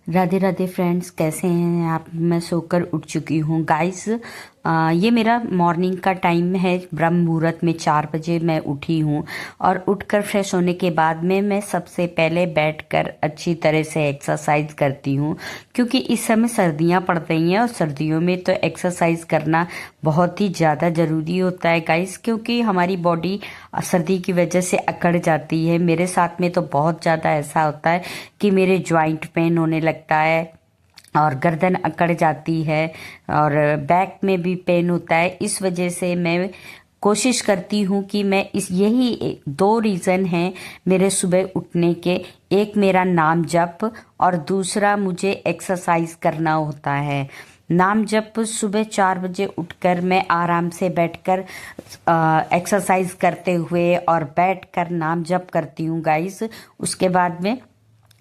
Radhe Radhe friends, कैसे हैं आप। मैं सोकर उठ चुकी हूँ गाइस। ये मेरा मॉर्निंग का टाइम है। ब्रह्म मुहूर्त में 4 बजे मैं उठी हूँ और उठकर फ्रेश होने के बाद में मैं सबसे पहले बैठकर अच्छी तरह से एक्सरसाइज करती हूँ, क्योंकि इस समय सर्दियाँ पड़ रही हैं और सर्दियों में तो एक्सरसाइज करना बहुत ही ज़्यादा ज़रूरी होता है गाइस, क्योंकि हमारी बॉडी सर्दी की वजह से अकड़ जाती है। मेरे साथ में तो बहुत ज़्यादा ऐसा होता है कि मेरे ज्वाइंट पेन होने लगता है और गर्दन अकड़ जाती है और बैक में भी पेन होता है। इस वजह से मैं कोशिश करती हूँ कि मैं इस यही 2 रीज़न हैं मेरे सुबह उठने के। एक मेरा नाम जप और दूसरा मुझे एक्सरसाइज करना होता है। नाम जप सुबह 4 बजे उठकर मैं आराम से बैठकर एक्सरसाइज करते हुए और बैठकर नाम जप करती हूँ गाइस। उसके बाद में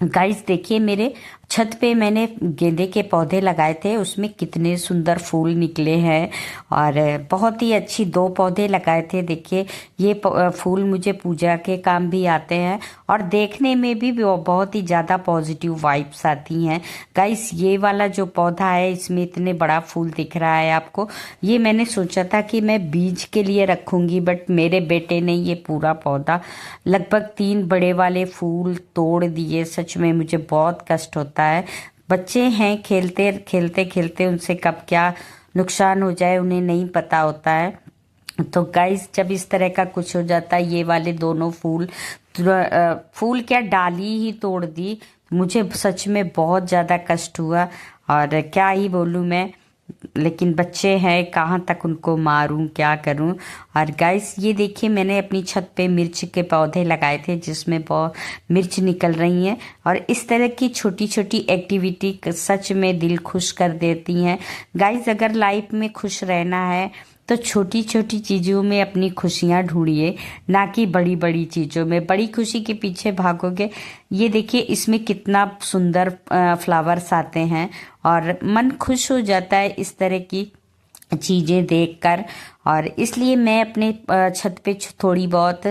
गाइस देखिए, मेरे छत पे मैंने गेंदे के पौधे लगाए थे, उसमें कितने सुंदर फूल निकले हैं। और बहुत ही अच्छी 2 पौधे लगाए थे। देखिए, ये फूल मुझे पूजा के काम भी आते हैं और देखने में भी बहुत ही ज़्यादा पॉजिटिव वाइब्स आती हैं गाइस। ये वाला जो पौधा है, इसमें इतने बड़ा फूल दिख रहा है आपको। ये मैंने सोचा था कि मैं बीज के लिए रखूंगी, बट मेरे बेटे ने ये पूरा पौधा लगभग 3 बड़े वाले फूल तोड़ दिए। सच में मुझे बहुत कष्ट होता है। बच्चे हैं, खेलते खेलते खेलते उनसे कब क्या नुकसान हो जाए उन्हें नहीं पता होता है। तो गाइस, जब इस तरह का कुछ हो जाता है, ये वाले दोनों फूल क्या डाली ही तोड़ दी। मुझे सच में बहुत ज़्यादा कष्ट हुआ और क्या ही बोलूँ मैं। लेकिन बच्चे हैं, कहाँ तक उनको मारूं, क्या करूं। और गाइस ये देखिए, मैंने अपनी छत पे मिर्च के पौधे लगाए थे जिसमें बहुत मिर्च निकल रही हैं। और इस तरह की छोटी छोटी एक्टिविटी सच में दिल खुश कर देती हैं गाइस। अगर लाइफ में खुश रहना है तो छोटी छोटी चीज़ों में अपनी खुशियाँ ढूंढिए, ना कि बड़ी बड़ी चीज़ों में। बड़ी खुशी के पीछे भागोगे। ये देखिए, इसमें कितना सुंदर फ्लावर्स आते हैं और मन खुश हो जाता है इस तरह की चीज़ें देखकर। और इसलिए मैं अपने छत पे थोड़ी बहुत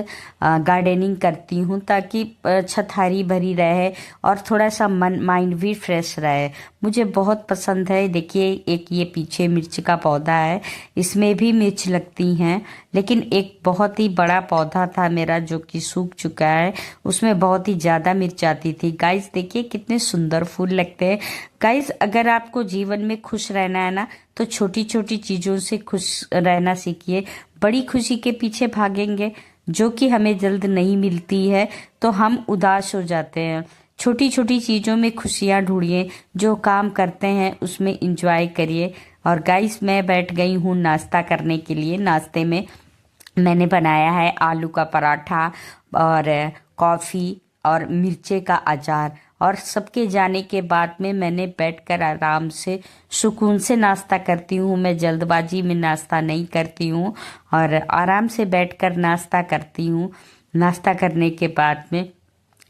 गार्डनिंग करती हूँ, ताकि छत हरी भरी रहे और थोड़ा सा मन माइंड भी फ्रेश रहे। मुझे बहुत पसंद है। देखिए, एक ये पीछे मिर्च का पौधा है, इसमें भी मिर्च लगती हैं। लेकिन एक बहुत ही बड़ा पौधा था मेरा जो कि सूख चुका है, उसमें बहुत ही ज़्यादा मिर्च आती थी। गाइस देखिए, कितने सुंदर फूल लगते हैं। गाइस, अगर आपको जीवन में खुश रहना है ना, तो छोटी छोटी चीज़ों से खुश रहना सीखिए। बड़ी खुशी के पीछे भागेंगे जो कि हमें जल्द नहीं मिलती है तो हम उदास हो जाते हैं। छोटी छोटी चीज़ों में खुशियाँ ढूंढिए, जो काम करते हैं उसमें इंजॉय करिए। और गाइस, मैं बैठ गई हूँ नाश्ता करने के लिए। नाश्ते में मैंने बनाया है आलू का पराठा और कॉफ़ी और मिर्चे का अचार। और सबके जाने के बाद में मैंने बैठकर आराम से सुकून से नाश्ता करती हूँ। मैं जल्दबाजी में नाश्ता नहीं करती हूँ और आराम से बैठकर नाश्ता करती हूँ। नाश्ता करने के बाद में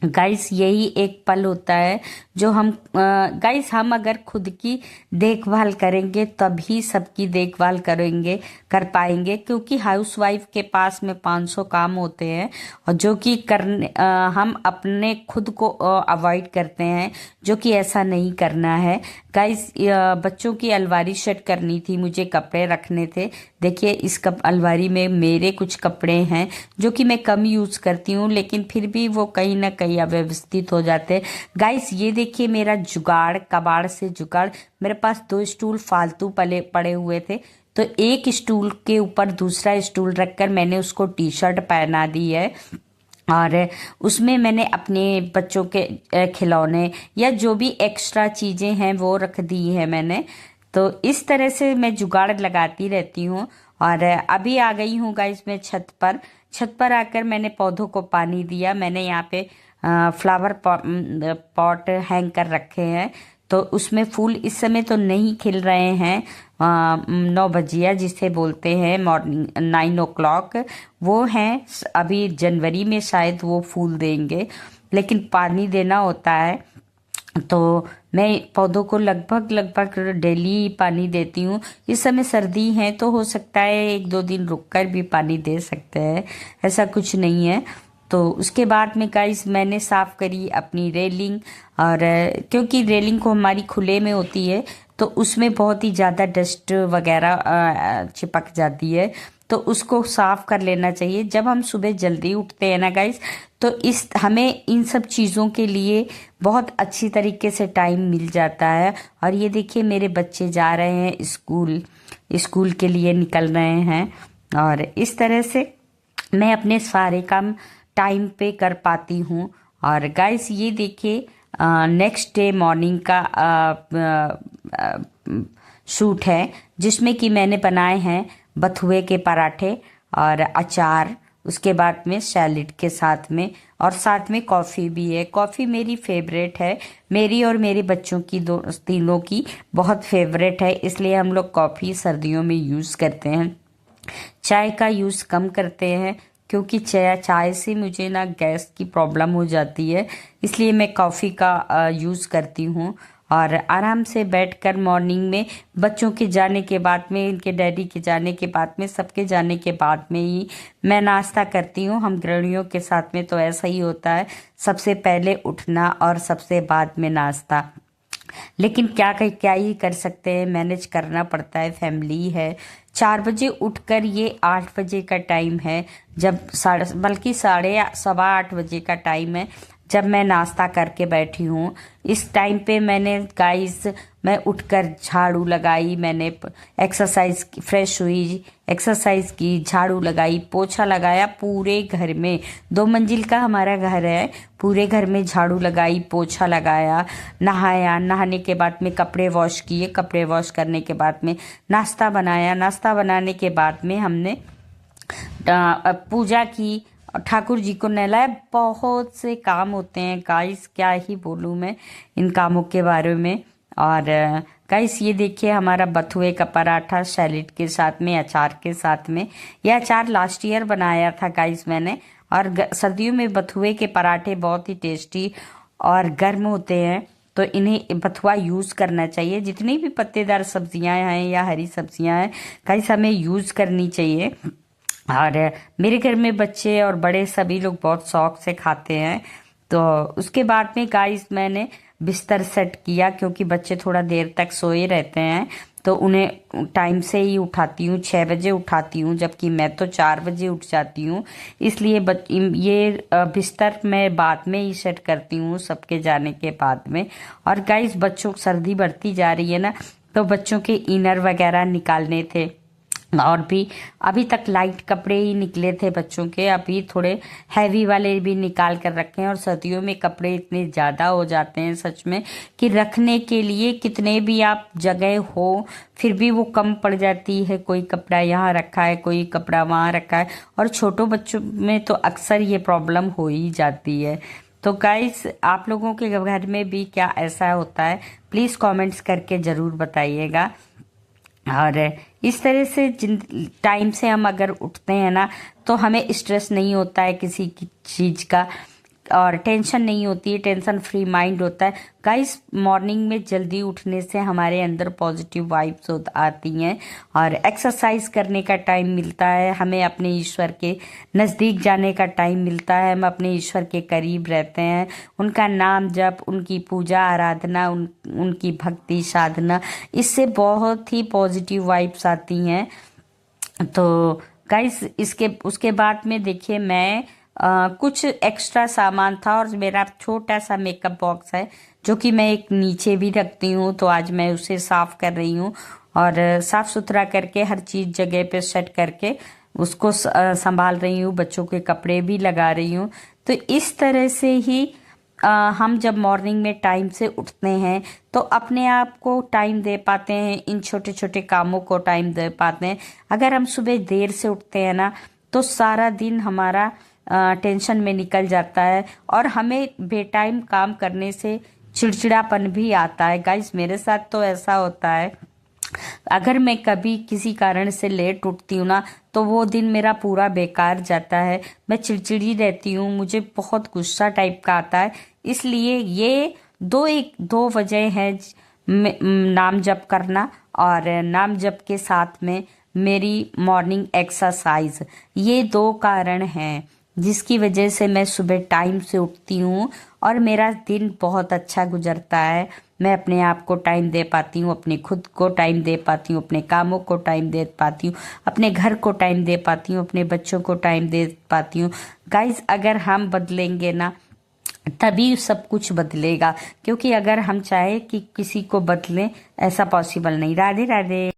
गाइस, यही एक पल होता है जो हम गाइस, हम अगर खुद की देखभाल करेंगे तभी सबकी देखभाल कर पाएंगे। क्योंकि हाउसवाइफ के पास में 500 काम होते हैं और जो कि करने हम अपने खुद को अवॉइड करते हैं, जो कि ऐसा नहीं करना है गाइस। बच्चों की अलमारी सेट करनी थी, मुझे कपड़े रखने थे। देखिए, इस अलमारी में मेरे कुछ कपड़े हैं जो कि मैं कम यूज़ करती हूँ, लेकिन फिर भी वो कहीं ना कहीं अव्यवस्थित हो जाते हैं गाइस। ये देखिए, मेरा जुगाड़, कबाड़ से जुगाड़। मेरे पास 2 स्टूल फालतू पड़े हुए थे, तो एक स्टूल के ऊपर दूसरा स्टूल रखकर मैंने उसको टी शर्ट पहना दी है। और उसमें मैंने अपने बच्चों के खिलौने या जो भी एक्स्ट्रा चीज़ें हैं वो रख दी है मैंने। तो इस तरह से मैं जुगाड़ लगाती रहती हूँ। और अभी आ गई हूँ गाइस मैं छत पर आकर मैंने पौधों को पानी दिया। मैंने यहाँ पे फ्लावर पॉट हैंग कर रखे हैं, तो उसमें फूल इस समय तो नहीं खिल रहे हैं। 9 बजिया जिसे बोलते हैं, मॉर्निंग 9 o'clock वो हैं। अभी जनवरी में शायद वो फूल देंगे, लेकिन पानी देना होता है। तो मैं पौधों को लगभग डेली पानी देती हूँ। इस समय सर्दी है तो हो सकता है 1-2 दिन रुककर भी पानी दे सकते हैं, ऐसा कुछ नहीं है। तो उसके बाद में गाइस मैंने साफ़ करी अपनी रेलिंग। और क्योंकि रेलिंग को हमारी खुले में होती है तो उसमें बहुत ही ज़्यादा डस्ट वगैरह चिपक जाती है, तो उसको साफ़ कर लेना चाहिए जब हम सुबह जल्दी उठते हैं ना गाइस। तो इस हमें इन सब चीज़ों के लिए बहुत अच्छी तरीके से टाइम मिल जाता है। और ये देखिए मेरे बच्चे जा रहे हैं स्कूल, स्कूल के लिए निकल रहे हैं। और इस तरह से मैं अपने सारे काम टाइम पे कर पाती हूँ। और गाइस ये देखिए नेक्स्ट डे मॉर्निंग का शूट है जिसमें कि मैंने बनाए हैं बथुए के पराठे और अचार, उसके बाद में सैलेड के साथ में, और साथ में कॉफ़ी भी है। कॉफ़ी मेरी फेवरेट है, मेरी और मेरे बच्चों की तीनों की बहुत फेवरेट है, इसलिए हम लोग कॉफ़ी सर्दियों में यूज़ करते हैं। चाय का यूज़ कम करते हैं क्योंकि चाय से मुझे ना गैस की प्रॉब्लम हो जाती है, इसलिए मैं कॉफ़ी का यूज़ करती हूँ। और आराम से बैठकर मॉर्निंग में बच्चों के जाने के बाद में, इनके डैडी के जाने के बाद में, सबके जाने के बाद में ही मैं नाश्ता करती हूँ। हम गृहिणियों के साथ में तो ऐसा ही होता है, सबसे पहले उठना और सबसे बाद में नाश्ता। लेकिन क्या ही कर सकते हैं, मैनेज करना पड़ता है, फैमिली है। 4 बजे उठकर ये 8 बजे का टाइम है, जब बल्कि 7:15 का टाइम है जब मैं नाश्ता करके बैठी हूँ। इस टाइम पे मैंने गाइस मैं उठकर झाड़ू लगाई, मैंने एक्सरसाइज फ्रेश हुई, एक्सरसाइज की, झाड़ू लगाई, पोछा लगाया पूरे घर में। 2 मंजिल का हमारा घर है, पूरे घर में झाड़ू लगाई, पोछा लगाया, नहाया, नहाने के बाद में कपड़े वॉश किए, कपड़े वॉश करने के बाद में नाश्ता बनाया, नाश्ता बनाने के बाद में हमने पूजा की, ठाकुर जी को नहलाया। बहुत से काम होते हैं गाइस, क्या ही बोलूँ मैं इन कामों के बारे में। और गाइस ये देखिए हमारा बथुए का पराठा सैलेड के साथ में, अचार के साथ में। यह अचार लास्ट ईयर बनाया था गाइस मैंने। और सर्दियों में बथुए के पराठे बहुत ही टेस्टी और गर्म होते हैं, तो इन्हें बथुआ यूज़ करना चाहिए। जितनी भी पत्तेदार सब्जियां हैं या हरी सब्जियां हैं गाइस हमें यूज़ करनी चाहिए। और मेरे घर में बच्चे और बड़े सभी लोग बहुत शौक से खाते हैं। तो उसके बाद में गाइस मैंने बिस्तर सेट किया क्योंकि बच्चे थोड़ा देर तक सोए रहते हैं, तो उन्हें टाइम से ही उठाती हूँ, 6 बजे उठाती हूँ, जबकि मैं तो 4 बजे उठ जाती हूँ। इसलिए ये बिस्तर मैं बाद में ही सेट करती हूँ सबके जाने के बाद में। और गाइस बच्चों सर्दी बढ़ती जा रही है ना, तो बच्चों के इनर वगैरह निकालने थे, और भी अभी तक लाइट कपड़े ही निकले थे बच्चों के, अभी थोड़े हैवी वाले भी निकाल कर रखे हैं। और सर्दियों में कपड़े इतने ज़्यादा हो जाते हैं सच में कि रखने के लिए कितने भी आप जगह हो फिर भी वो कम पड़ जाती है। कोई कपड़ा यहाँ रखा है, कोई कपड़ा वहाँ रखा है, और छोटों बच्चों में तो अक्सर ये प्रॉब्लम हो ही जाती है। तो गाइस आप लोगों के घर में भी क्या ऐसा होता है, प्लीज़ कमेंट्स करके ज़रूर बताइएगा। और इस तरह से जिन टाइम से हम अगर उठते हैं ना, तो हमें स्ट्रेस नहीं होता है किसी की चीज़ का, और टेंशन नहीं होती है, टेंशन फ्री माइंड होता है। गाइस मॉर्निंग में जल्दी उठने से हमारे अंदर पॉजिटिव वाइब्स आती हैं, और एक्सरसाइज करने का टाइम मिलता है, हमें अपने ईश्वर के नज़दीक जाने का टाइम मिलता है, हम अपने ईश्वर के करीब रहते हैं। उनका नाम जप, उनकी पूजा आराधना, उनकी भक्ति साधना, इससे बहुत ही पॉजिटिव वाइब्स आती हैं। तो गाइस उसके बाद में देखिए मैं कुछ एक्स्ट्रा सामान था, और मेरा छोटा सा मेकअप बॉक्स है जो कि मैं एक नीचे भी रखती हूँ, तो आज मैं उसे साफ कर रही हूँ। और साफ सुथरा करके हर चीज़ जगह पे सेट करके उसको संभाल रही हूँ, बच्चों के कपड़े भी लगा रही हूँ। तो इस तरह से ही हम जब मॉर्निंग में टाइम से उठते हैं तो अपने आप को टाइम दे पाते हैं, इन छोटे छोटे कामों को टाइम दे पाते हैं। अगर हम सुबह देर से उठते हैं ना, तो सारा दिन हमारा टेंशन में निकल जाता है, और हमें बेटाइम काम करने से चिड़चिड़ापन भी आता है। गाइस मेरे साथ तो ऐसा होता है, अगर मैं कभी किसी कारण से लेट उठती हूँ ना, तो वो दिन मेरा पूरा बेकार जाता है, मैं चिड़चिड़ी रहती हूँ, मुझे बहुत गुस्सा टाइप का आता है। इसलिए ये दो वजह है, नाम जप करना और नाम जप के साथ में मेरी मॉर्निंग एक्सरसाइज, ये 2 कारण हैं। जिसकी वजह से मैं सुबह टाइम से उठती हूँ और मेरा दिन बहुत अच्छा गुजरता है। मैं अपने आप को टाइम दे पाती हूँ, अपने खुद को टाइम दे पाती हूँ, अपने कामों को टाइम दे पाती हूँ, अपने घर को टाइम दे पाती हूँ, अपने बच्चों को टाइम दे पाती हूँ। गाइस, अगर हम बदलेंगे ना तभी सब कुछ बदलेगा, क्योंकि अगर हम चाहे कि किसी को बदलें, ऐसा पॉसिबल नहीं। राधे राधे।